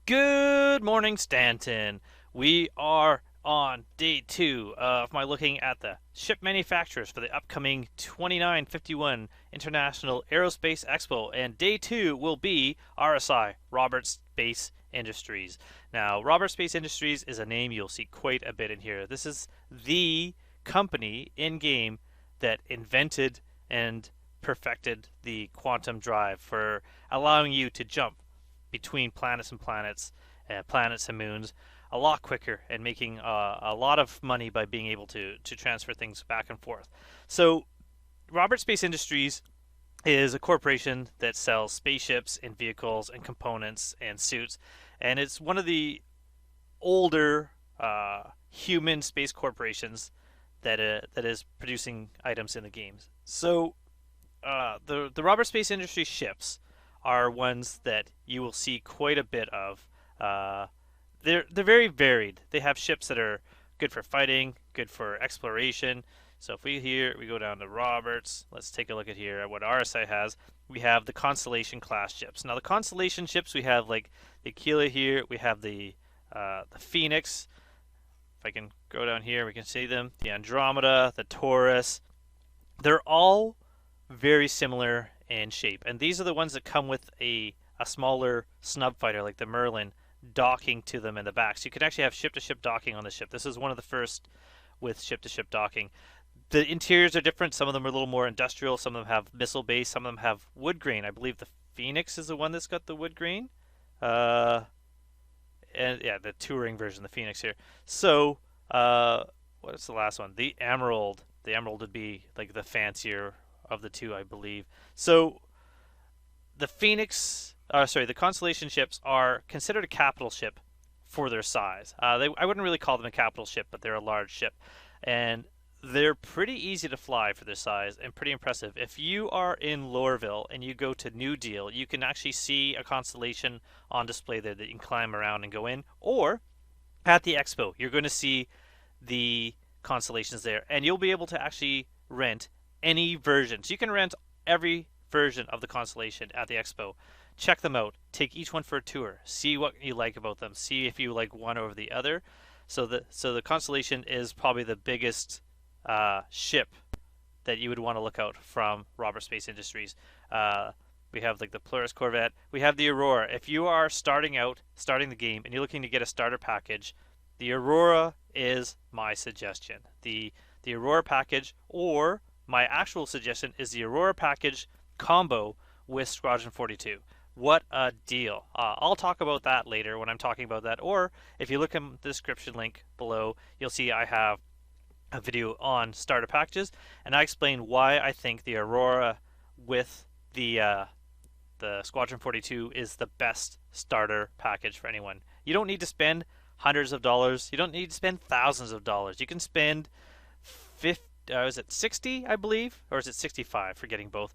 Good morning, Stanton. We are on day two of my looking at the ship manufacturers for the upcoming 2951 International Aerospace Expo, and day two will be RSI, Robert Space Industries. Now, Robert Space Industries is a name you'll see quite a bit in here. This is the company in game that invented and perfected the quantum drive for allowing you to jump between planets and moons a lot quicker and making a lot of money by being able to transfer things back and forth. So, Robert Space Industries is a corporation that sells spaceships and vehicles and components and suits, and it's one of the older human space corporations that is producing items in the games. So, the Robert Space Industries ships are ones that you will see quite a bit of. Uh, they're very varied. They have ships that are good for fighting, good for exploration. So if we go down to Roberts, let's take a look at here at what RSI has. We have the Constellation class ships. Now the Constellation ships we have like the Aquila here. We have the Phoenix. If I can go down here, we can see them. The Andromeda, the Taurus. They're all very similar in shape, and these are the ones that come with a smaller snub fighter like the Merlin docking to them in the back. So you can actually have ship-to-ship docking on the ship. This is one of the first with ship-to-ship docking. The interiors are different. Some of them are a little more industrial. Some of them have missile base. Some of them have wood grain. I believe the Phoenix is the one that's got the wood grain. Uh, and yeah, the touring version, the Phoenix here. So, what's the last one? The Emerald. The Emerald would be like the fancier of the two, I believe. So, the the Constellation ships are considered a capital ship for their size. I wouldn't really call them a capital ship, but they're a large ship, and they're pretty easy to fly for their size and pretty impressive. If you are in Lorville and you go to New Deal, you can actually see a Constellation on display there that you can climb around and go in. Or at the expo, you're going to see the Constellations there, and you'll be able to actually rent any version. So you can rent every version of the Constellation at the expo. Check them out. Take each one for a tour. See what you like about them. See if you like one over the other. So the Constellation is probably the biggest ship that you would want to look out from Robert Space Industries. We have like the Polaris Corvette. We have the Aurora. If you are starting the game, and you're looking to get a starter package, the Aurora is my suggestion. The Aurora package, or my actual suggestion, is the Aurora package combo with Squadron 42. What a deal. I'll talk about that later when I'm talking about that. Or if you look in the description link below, you'll see I have a video on starter packages, and I explain why I think the Aurora with the Squadron 42 is the best starter package for anyone. You don't need to spend hundreds of dollars. You don't need to spend thousands of dollars. You can spend 50, is it 60, I believe, or is it 65? Forgetting both.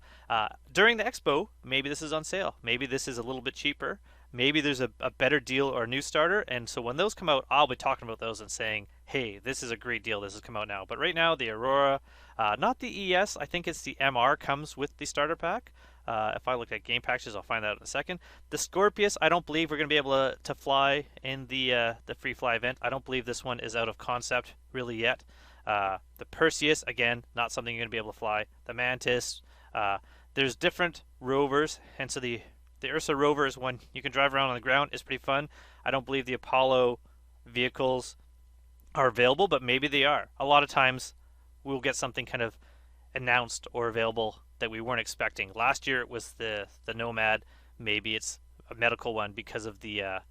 During the expo, maybe this is on sale. Maybe this is a little bit cheaper. Maybe there's a better deal or a new starter, and so when those come out, I'll be talking about those and saying, hey, this is a great deal. This has come out now. But right now, the Aurora, not the ES, I think it's the MR comes with the starter pack. If I look at game packages, I'll find out in a second. The Scorpius, I don't believe we're going to be able to fly in the free fly event. I don't believe this one is out of concept really yet. The Perseus, again, not something you're going to be able to fly. The Mantis, there's different rovers, hence the Ursa rover is one you can drive around on the ground. It's pretty fun. I don't believe the Apollo vehicles are available, but maybe they are. A lot of times we'll get something kind of announced or available that we weren't expecting. Last year it was the Nomad. Maybe it's a medical one because of the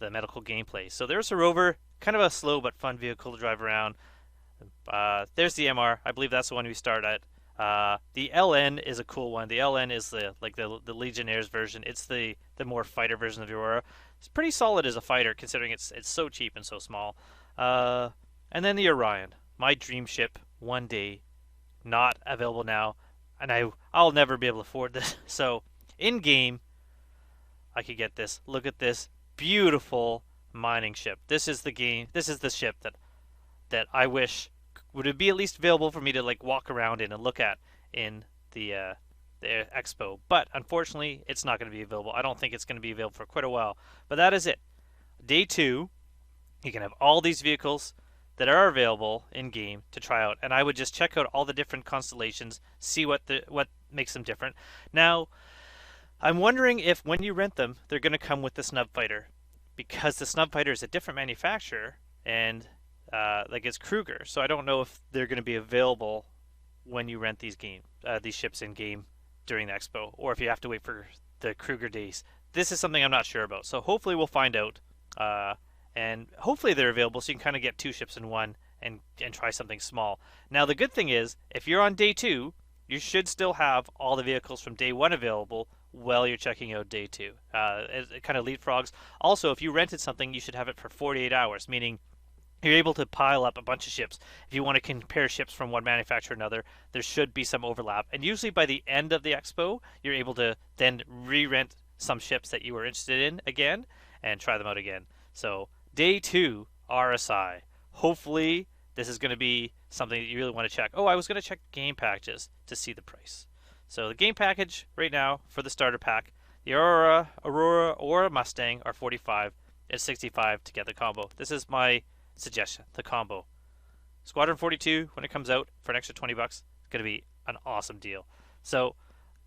medical gameplay. So there's a rover, kind of a slow but fun vehicle to drive around. There's the MR. I believe that's the one we start at. The LN is a cool one. The LN is the Legionnaires version. It's the more fighter version of the Aurora. It's pretty solid as a fighter considering it's so cheap and so small. And then the Orion, my dream ship. One day, not available now, and I'll never be able to afford this. So in game, I could get this. Look at this beautiful mining ship. This is the game. This is the ship that I wish would it be at least available for me to like walk around in and look at in the the expo. But unfortunately, it's not going to be available. I don't think it's going to be available for quite a while. But that is it. Day 2, you can have all these vehicles that are available in game to try out, and I would just check out all the different constellations, see what makes them different. Now, I'm wondering if when you rent them, they're going to come with the Snub Fighter, because the Snub Fighter is a different manufacturer, and like it's Kruger, so I don't know if they're going to be available when you rent these ships in game during the expo, or if you have to wait for the Kruger days. This is something I'm not sure about, so hopefully we'll find out. And hopefully they're available so you can kind of get 2 ships in one and try something small. Now the good thing is, if you're on day 2, you should still have all the vehicles from day 1 available while you're checking out day 2. It kind of leapfrogs. Also, if you rented something, you should have it for 48 hours, meaning you're able to pile up a bunch of ships. If you want to compare ships from one manufacturer to another, there should be some overlap. And usually by the end of the expo, you're able to then re-rent some ships that you were interested in again and try them out again. So day 2 RSI. Hopefully this is going to be something that you really want to check. Oh, I was going to check game packages to see the price. So the game package right now for the starter pack, the Aurora or Mustang are 45. It's 65 to get the combo. This is my suggestion, the combo. Squadron 42, when it comes out for an extra 20 bucks, it's going to be an awesome deal. So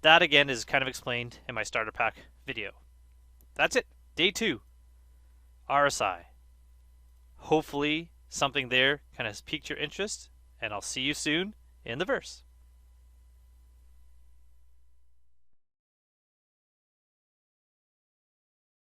that again is kind of explained in my starter pack video. That's it. Day 2 RSI. Hopefully something there kind of piqued your interest, and I'll see you soon in the verse.